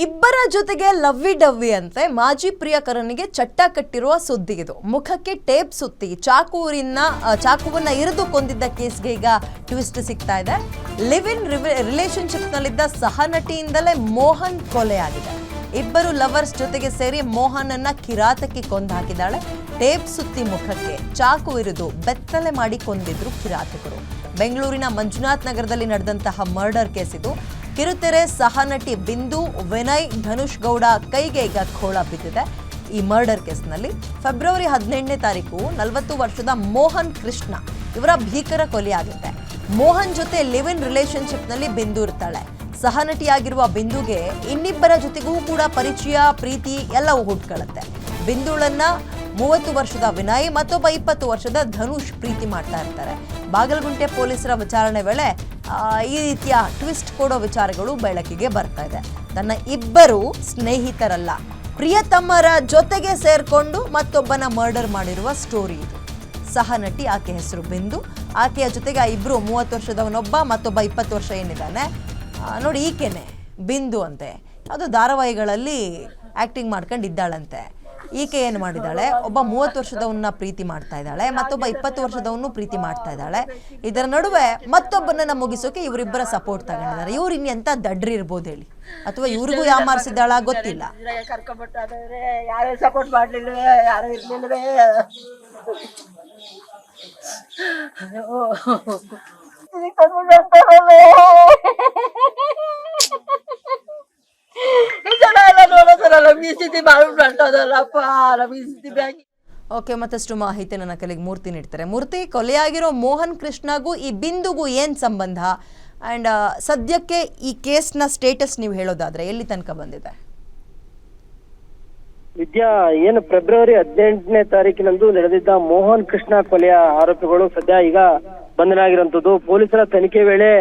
ಇಬ್ಬರ ಜೊತೆಗೆ lovey dovey ಅಂತೆ ಮಾಜಿ ಪ್ರಿಯಕರನಿಗೆ ಚಟ್ಟ ಕಟ್ಟಿರುವ ಸುದ್ದಿ ಇದು. ಮುಖಕ್ಕೆ ಟೇಪ್ ಸುತ್ತಿ ಚಾಕುವನ್ನ ಇರಿದು ಕೊಂದಿದ್ದ ಕೇಸ್ಗೆ ಈಗ ಟ್ವಿಸ್ಟ್ ಸಿಗ್ತಾ ಇದೆ. ಲಿವ್ ಇನ್ ರಿಲೇಶನ್ಶಿಪ್ ನಲ್ಲಿದ್ದ ಸಹನಟಿಯಿಂದಲೇ ಮೋಹನ್ ಕೊಲೆಯಾಗಿದೆ. ಇಬ್ಬರು ಲವರ್ಸ್ ಜೊತೆಗೆ ಸೇರಿ ಮೋಹನ್ ಅನ್ನ ಕಿರಾತಕ್ಕೆ ಕೊಂದು ಹಾಕಿದ್ದಾಳೆ. ಟೇಪ್ ಸುತ್ತಿ ಮುಖಕ್ಕೆ ಚಾಕು ಇರಿದು ಬೆತ್ತಲೆ ಮಾಡಿ ಕೊಂದಿದ್ರು ಕಿರಾತಕರು. ಬೆಂಗಳೂರಿನ ಮಂಜುನಾಥ್ ನಗರದಲ್ಲಿ ನಡೆದಂತಹ ಮರ್ಡರ್ ಕೇಸ್ ಇದು. ಕಿರುತೆರೆ ಸಹನಟಿ ಬಿಂದು, ವಿನಯ್, ಧನುಷ್ ಗೌಡ ಕೈಗೆ ಈಗ ಖೋಳ ಬಿದ್ದಿದೆ. ಈ ಮರ್ಡರ್ ಕೇಸ್ನಲ್ಲಿ ಫೆಬ್ರವರಿ 18ನೇ ತಾರೀಕು 40 ವರ್ಷದ ಮೋಹನ್ ಕೃಷ್ಣ ಇವರ ಭೀಕರ ಕೊಲೆಯಾಗುತ್ತೆ. ಮೋಹನ್ ಜೊತೆ ಲಿವ್ ಇನ್ ರಿಲೇಶನ್ಶಿಪ್ನಲ್ಲಿ ಬಿಂದು ಇರ್ತಾಳೆ. ಸಹನಟಿಯಾಗಿರುವ ಬಿಂದುಗೆ ಇನ್ನಿಬ್ಬರ ಜೊತೆಗೂ ಕೂಡ ಪರಿಚಯ, ಪ್ರೀತಿ ಎಲ್ಲವೂ ಹುಟ್ಕೊಳ್ಳುತ್ತೆ. ಬಿಂದುಳನ್ನ 30 ವರ್ಷದ ವಿನಯ್, ಮತ್ತೊಬ್ಬ 20 ವರ್ಷದ ಧನುಷ್ ಪ್ರೀತಿ ಮಾಡ್ತಾ ಇರ್ತಾರೆ. ಬಾಗಲಗುಂಟೆ ಪೊಲೀಸರ ವಿಚಾರಣೆ ವೇಳೆ ಈ ರೀತಿಯ ಟ್ವಿಸ್ಟ್ ಕೊಡೋ ವಿಚಾರಗಳು ಬೆಳಕಿಗೆ ಬರ್ತಾ ಇದೆ. ತನ್ನ ಇಬ್ಬರು ಸ್ನೇಹಿತರಲ್ಲ, ಪ್ರಿಯತಮ್ಮರ ಜೊತೆಗೆ ಸೇರ್ಕೊಂಡು ಮತ್ತೊಬ್ಬನ ಮರ್ಡರ್ ಮಾಡಿರುವ ಸ್ಟೋರಿ ಇದು. ಸಹನಟಿ, ಆಕೆ ಹೆಸರು ಬಿಂದು. ಆಕೆಯ ಜೊತೆಗೆ ಆ ಇಬ್ರು 30 ವರ್ಷದವನೊಬ್ಬ, ಮತ್ತೊಬ್ಬ 20 ವರ್ಷ ಏನಿದ್ದಾನೆ ನೋಡಿ, ಈಕೆನೆ ಬಿಂದು ಅಂತೆ. ಅದು ಧಾರಾವಾಹಿಗಳಲ್ಲಿ ಆಕ್ಟಿಂಗ್ ಮಾಡ್ಕೊಂಡು ಇದ್ದಾಳಂತೆ. ಈಕೆ ಏನು ಮಾಡಿದ್ದಾಳೆ, ಒಬ್ಬ 30 ವರ್ಷದವನ್ನ ಪ್ರೀತಿ ಮಾಡ್ತಾ ಇದ್ದಾಳೆ, ಮತ್ತೊಬ್ಬ 20 ವರ್ಷದವನು ಪ್ರೀತಿ ಮಾಡ್ತಾ ಇದ್ದಾಳೆ. ಇದರ ನಡುವೆ ಮತ್ತೊಬ್ಬನನ್ನ ಮುಗಿಸೋಕೆ ಇವರಿಬ್ಬರ ಸಪೋರ್ಟ್ ತಗೊಂಡಿದ್ದಾರೆ. ಇವ್ರು ಇನ್ನೆಂತ ದಡ್ರಿ ಇರ್ಬೋದು ಹೇಳಿ, ಅಥವಾ ಇವ್ರಿಗೂ ಯಾಮಾರಿಸಿದ್ದಾಳ ಗೊತ್ತಿಲ್ಲ. ಯಾರು ಸಪೋರ್ಟ್ ಮಾಡ್ಲಿಲ್ವೇ, ಯಾರು ಇರ್ಲಿಲ್ವೇ. ಓಕೆ, ಮತ್ತಷ್ಟು ಮಾಹಿತಿ ನನ್ನ ಕಲೆಗೆ ಮೂರ್ತಿ ನೀಡ್ತಾರೆ. ಮೂರ್ತಿ, ಕೊಲೆಯಾಗಿರೋ ಮೋಹನ್ ಕೃಷ್ಣಗೂ ಈ ಬಿಂದುಗೂ ಏನ್ ಸಂಬಂಧ? ಅಂಡ್ ಸದ್ಯಕ್ಕೆ ಈ ಕೇಸ್ನ ಸ್ಟೇಟಸ್ ನೀವು ಹೇಳೋದಾದ್ರೆ ಎಲ್ಲಿ ತನಕ ಬಂದಿದೆ? ವಿದ್ಯಾ, ಏನು ಫೆಬ್ರವರಿ 18ನೇ ತಾರೀಕಿನಂದು ನಡೆದಿದ್ದ ಮೋಹನ್ ಕೃಷ್ಣ ಕೊಲೆಯ ಆರೋಪಿಗಳು ಸದ್ಯ ಈಗ ಬಂಧನಾಗಿರುವಂತದ್ದು. ಪೊಲೀಸರ ತನಿಖೆ ವೇಳೆ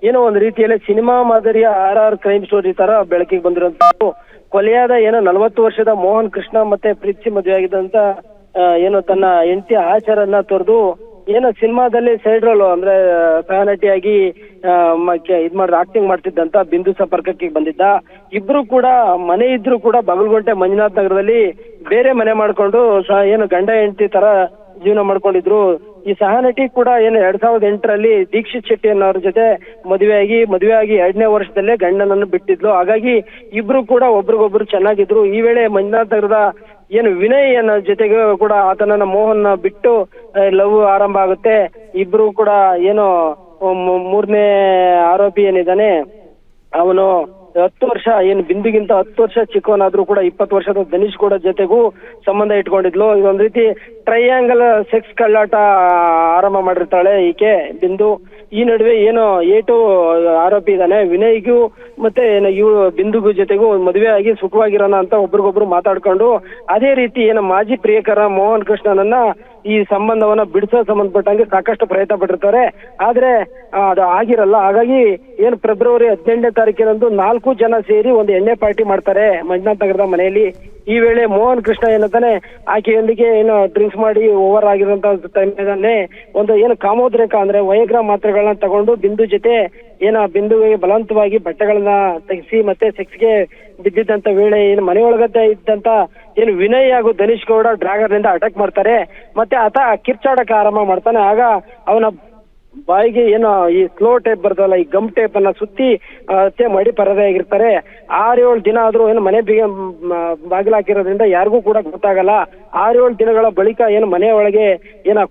ಏನೋ ಒಂದು ರೀತಿಯಲ್ಲಿ ಸಿನಿಮಾ ಮಾದರಿಯ RR ಕ್ರೈಮ್ ಸ್ಟೋರಿ ತರ ಬೆಳಕಿಗೆ ಬಂದಿರುವಂತದ್ದು. ಕೊಲೆಯಾದ ಏನೋ 40 ವರ್ಷದ ಮೋಹನ್ ಕೃಷ್ಣ ಮತ್ತೆ ಪ್ರೀತಿ ಮದುವೆ ಆಗಿದ್ದಂತ ಏನೋ ತನ್ನ ಹೆಂಡತಿ ಆಚಾರನ್ನ ತೊರೆದು ಏನೋ ಸಿನಿಮಾದಲ್ಲಿ ಸೈಡ್ ರೋಲ್ ಅಂದ್ರೆ ಸಹನಟಿಯಾಗಿ ಆಕ್ಟಿಂಗ್ ಮಾಡ್ತಿದ್ದಂತ ಬಿಂದು ಸಂಪರ್ಕಕ್ಕೆ ಬಂದಿದ್ದ. ಇಬ್ರು ಕೂಡ ಮನೆ ಇದ್ರು ಕೂಡ ಬಾಗಲಗುಂಟೆ ಮಂಜುನಾಥ್ ನಗರದಲ್ಲಿ ಬೇರೆ ಮನೆ ಮಾಡ್ಕೊಂಡು ಏನು ಗಂಡ ಹೆಂಡತಿ ತರ ಜೀವನ ಮಾಡ್ಕೊಂಡಿದ್ರು. ಈ ಸಹನಟಿ ಕೂಡ ಏನು 2008ರಲ್ಲಿ ದೀಕ್ಷಿತ್ ಶೆಟ್ಟಿ ಅನ್ನೋರ ಜೊತೆ ಮದುವೆಯಾಗಿ 2ನೇ ವರ್ಷದಲ್ಲೇ ಗಂಡನನ್ನು ಬಿಟ್ಟಿದ್ಲು. ಹಾಗಾಗಿ ಇಬ್ರು ಕೂಡ ಒಬ್ರಿಗೊಬ್ರು ಚೆನ್ನಾಗಿದ್ರು. ಈ ವೇಳೆ ಮಂಜುನಾಥ್ ನಗರದ ಏನು ವಿನಯ್ ಅನ್ನೋ ಜೊತೆಗೆ ಕೂಡ ಆತನನ್ನ ಮೋಹನ್ ಬಿಟ್ಟು ಲವ್ ಆರಂಭ ಆಗುತ್ತೆ. ಇಬ್ರು ಕೂಡ ಏನು 3ನೇ ಆರೋಪಿ ಏನಿದ್ದಾನೆ ಅವನು 10 ವರ್ಷ ಏನು ಬಿಂದುಗಿಂತ 10 ವರ್ಷ ಚಿಕ್ಕವನಾದ್ರೂ ಕೂಡ 20 ವರ್ಷದ ಧನುಷ್ ಕೂಡ ಜೊತೆಗೂ ಸಂಬಂಧ ಇಟ್ಕೊಂಡಿದ್ಲು. ಇದೊಂದು ರೀತಿ ಟ್ರಯಾಂಗಲ್ ಸೆಕ್ಸ್ ಕಳ್ಳಾಟ ಆರಂಭ ಮಾಡಿರ್ತಾಳೆ ಈಕೆ ಬಿಂದು. ಈ ನಡುವೆ ಏನೋ ಏಟು ಆರೋಪಿ ಇದ್ದಾನೆ ವಿನಯ್ಗೂ ಮತ್ತೆ ಇವು ಬಿಂದುಗೂ ಜೊತೆಗೂ ಮದುವೆ ಆಗಿ ಸುಖವಾಗಿರೋಣ ಅಂತ ಒಬ್ರಿಗೊಬ್ರು ಮಾತಾಡ್ಕೊಂಡು ಅದೇ ರೀತಿ ಏನೋ ಮಾಜಿ ಪ್ರಿಯಕರ ಮೋಹನ್ ಕೃಷ್ಣನನ್ನ ಈ ಸಂಬಂಧವನ್ನ ಬಿಡಿಸೋ ಸಂಬಂಧಪಟ್ಟಂಗೆ ಸಾಕಷ್ಟು ಪ್ರಯತ್ನ ಪಟ್ಟಿರ್ತಾರೆ. ಆದ್ರೆ ಅದು ಆಗಿರಲ್ಲ. ಹಾಗಾಗಿ ಏನು ಫೆಬ್ರವರಿ 18ನೇ ತಾರೀಕಿನಂದು 4 ಜನ ಸೇರಿ ಒಂದು ಎಣ್ಣೆ ಪಾರ್ಟಿ ಮಾಡ್ತಾರೆ ಮಂಜುನಾಥ್ ನಗರದ ಮನೆಯಲ್ಲಿ. ಈ ವೇಳೆ ಮೋಹನ್ ಕೃಷ್ಣ ಏನಂತಾನೆ ಆಕೆಯೊಂದಿಗೆ ಏನು ಡ್ರಿಂಕ್ಸ್ ಮಾಡಿ ಓವರ್ ಆಗಿರುವಂತ ಟೈಮ್ನಲ್ಲಿ ಒಂದು ಏನು ಕಾಮೋದ್ರೇಕ ಅಂದ್ರೆ ವಯಗ್ರಾ ಮಾತ್ರೆಗಳನ್ನ ತಗೊಂಡು ಬಿಂದು ಜೊತೆ ಬಿಂದುವಿಗೆ ಬಲವಂತವಾಗಿ ಬಟ್ಟೆಗಳನ್ನ ತೆಗೆಸಿ ಮತ್ತೆ ಸೆಕ್ಸ್ಗೆ ಬಿದ್ದಿದ್ದಂತ ವೇಳೆ ಏನು ಮನೆಯೊಳಗಡೆ ಇದ್ದಂತ ಏನು ವಿನಯ್ ಹಾಗೂ ಧನುಷ್ ಗೌಡ ಡ್ರಾಗರ್ ನಿಂದ ಅಟ್ಯಾಕ್ ಮಾಡ್ತಾರೆ. ಮತ್ತೆ ಆತ ಕಿರ್ಚಾಡಕ್ಕೆ ಆರಂಭ ಮಾಡ್ತಾನೆ. ಆಗ ಅವನ ಬಾಯಿಗೆ ಏನೋ ಈ ಸ್ಲೋ ಟೇಪ್ ಬರ್ತಲ್ಲ, ಈ ಗಮ್ ಟೇಪ್ ಅನ್ನ ಸುತ್ತಿ ಹತ್ಯೆ ಮಾಡಿ ಪರದೆಯಾಗಿರ್ತಾರೆ. 6-7 ದಿನ ಆದ್ರೂ ಏನು ಮನೆ ಬಾಗಿಲಾಕಿರೋದ್ರಿಂದ ಯಾರಿಗೂ ಕೂಡ ಗೊತ್ತಾಗಲ್ಲ. 6-7 ದಿನಗಳ ಬಳಿಕ ಏನು ಮನೆ ಒಳಗೆ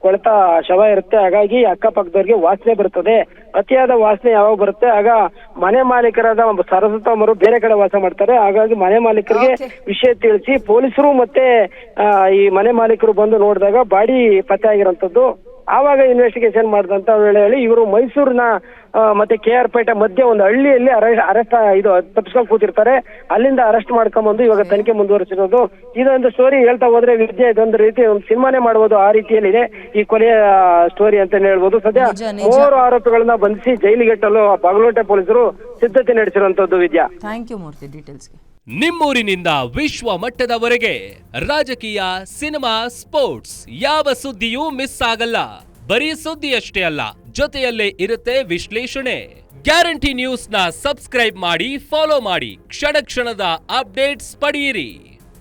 ಕೊಳೆತ ಶವ ಇರುತ್ತೆ. ಹಾಗಾಗಿ ಅಕ್ಕಪಕ್ಕದವ್ರಿಗೆ ವಾಸನೆ ಬರ್ತದೆ. ಅತಿಯಾದ ವಾಸನೆ ಯಾವಾಗ ಬರುತ್ತೆ ಆಗ ಮನೆ ಮಾಲೀಕರಾದ ಸರಸ್ವತಮ್ಮರು ಬೇರೆ ಕಡೆ ವಾಸ ಮಾಡ್ತಾರೆ. ಹಾಗಾಗಿ ಮನೆ ಮಾಲೀಕರಿಗೆ ವಿಷಯ ತಿಳಿಸಿ ಪೊಲೀಸರು ಮತ್ತೆ ಈ ಮನೆ ಮಾಲೀಕರು ಬಂದು ನೋಡಿದಾಗ ಬಾಡಿ ಪತ್ತೆ ಆಗಿರೋಂಥದ್ದು. ಆವಾಗ ಇನ್ವೆಸ್ಟಿಗೇಷನ್ ಮಾಡಿದಂತ ವೇಳೆಯಲ್ಲಿ ಇವರು ಮೈಸೂರಿನ ಮತ್ತೆ KR ಪೇಟೆ ಮಧ್ಯೆ ಒಂದು ಹಳ್ಳಿಯಲ್ಲಿ ಅರೆಸ್ಟ್ ತಪ್ಪಿಸ್ಕೊಂಡು ಕೂತಿರ್ತಾರೆ. ಅಲ್ಲಿಂದ ಅರೆಸ್ಟ್ ಮಾಡ್ಕೊಂಡ್ಬಂದು ಇವಾಗ ತನಿಖೆ ಮುಂದುವರಿಸಿರೋದು. ಇದೊಂದು ಸ್ಟೋರಿ ಹೇಳ್ತಾ ಹೋದ್ರೆ ವಿದ್ಯೆ ಇದೊಂದು ರೀತಿ ಒಂದು ಸಿನಿಮಾನೇ ಮಾಡಬಹುದು, ಆ ರೀತಿಯಲ್ಲಿದೆ ಈ ಕೊಲೆಯ ಸ್ಟೋರಿ ಅಂತ ಹೇಳ್ಬೋದು. ಸದ್ಯ 3 ಆರೋಪಿಗಳನ್ನ ಬಂಧಿಸಿ ಜೈಲಿಗೆ ಇಟ್ಟಲು ಬಾಗಲಕೋಟೆ ಪೊಲೀಸರು ಸಿದ್ಧತೆ ನಡೆಸಿರುವಂತದ್ದು. ವಿದ್ಯಾ, ಥ್ಯಾಂಕ್ ಯು ಮೂರ್ತಿ ಡೀಟೇಲ್ಸ್ಗೆ. ನಿಮ್ಮೂರಿನಿಂದ ವಿಶ್ವ ಮಟ್ಟದವರೆಗೆ ರಾಜಕೀಯ, ಸಿನಿಮಾ, ಸ್ಪೋರ್ಟ್ಸ್ ಯಾವ ಸುದ್ದಿಯೂ ಮಿಸ್ ಆಗಲ್ಲ. ಬರೀ ಸುದ್ದಿಯಷ್ಟೇ ಅಲ್ಲ, ಜೊತೆಯಲ್ಲೇ ಇರುತ್ತೆ ವಿಶ್ಲೇಷಣೆ. ಗ್ಯಾರಂಟಿ ನ್ಯೂಸ್ನ ಸಬ್ಸ್ಕ್ರೈಬ್ ಮಾಡಿ, ಫಾಲೋ ಮಾಡಿ, ಕ್ಷಣ ಕ್ಷಣದ ಅಪ್ಡೇಟ್ಸ್ ಪಡೆಯಿರಿ.